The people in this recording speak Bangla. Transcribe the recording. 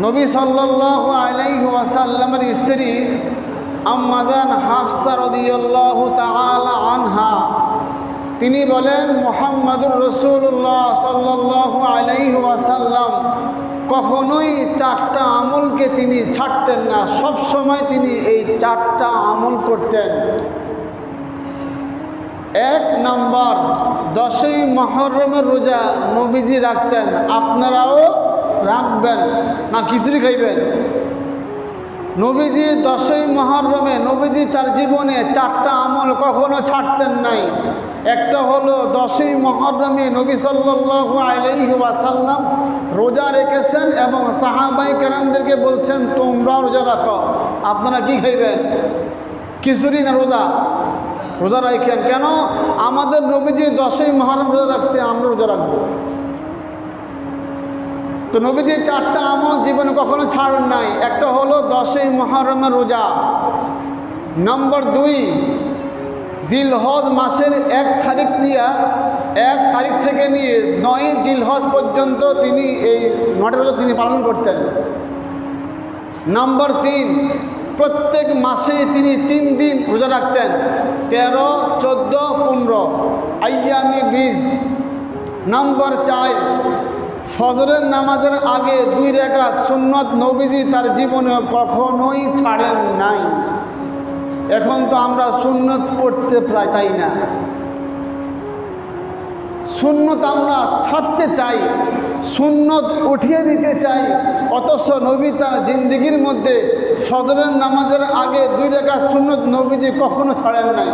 নবী সাল্লাল্লাহু আলাইহি ওয়াসাল্লামের স্ত্রী আম্মা জান হাফসা রাদিয়াল্লাহু তাআলা আনহা তিনি বলেন, মুহাম্মাদুর রাসূলুল্লাহ সাল্লাল্লাহু আলাইহি ওয়াসাল্লাম কখনোই 4টা আমলকে তিনি ছাড়তেন না। সব সময় তিনি এই 4টা আমল করতেন। 1 নম্বর, 10ই মুহররমের রোজা নবীজি রাখতেন। আপনারাও রাখবেন না খিচুড়ি খাইবেন? নবীজি 10ই মুহররমে নবীজি তার জীবনে 4টা আমল কখনো ছাড়তেন নাই। একটা হলো 10ই মুহররমে নবী সাল্লাল্লাহু আলাইহি ওয়াসাল্লাম রোজা রেখেছেন এবং সাহাবায়ে কেরামদেরকে বলছেন, তোমরা রোজা রাখো। আপনারা কি খাইবেন? খিচুড়ি না রোজা? রোজা রাখেন। কেন? আমাদের নবীজি 10ই মুহররম রোজা রাখছে, আমরা রোজা রাখবো। তো নবীজি 4টা আমল জীবনে কখনো ছাড়েন নাই। একটা হলো 10ই মুহররমের রোজা। নম্বর 2, জিলহজ মাসের 1 তারিখ থেকে নিয়ে 9ই জিলহজ পর্যন্ত তিনি এই 9টা রোজা তিনি পালন করতেন। নম্বর 3, প্রত্যেক মাসে তিনি 3 দিন রোজা রাখতেন, 13, 14, 15 আইয়ামে বীজ। নম্বর 4, ফজরের নামাজের আগে 2 রাকাত সুন্নত নবীজি তার জীবনে কখনোই ছাড়েন নাই। এখন তো আমরা সুন্নত পড়তে প্রায় চাই না, সুন্নত আমরা ছাড়তে চাই, সুন্নত উঠিয়ে দিতে চাই। অথচ নবী তার জিন্দেগির মধ্যে ফজরের নামাজের আগে 2 রাকাত সুন্নত নবীজি কখনো ছাড়েন নাই।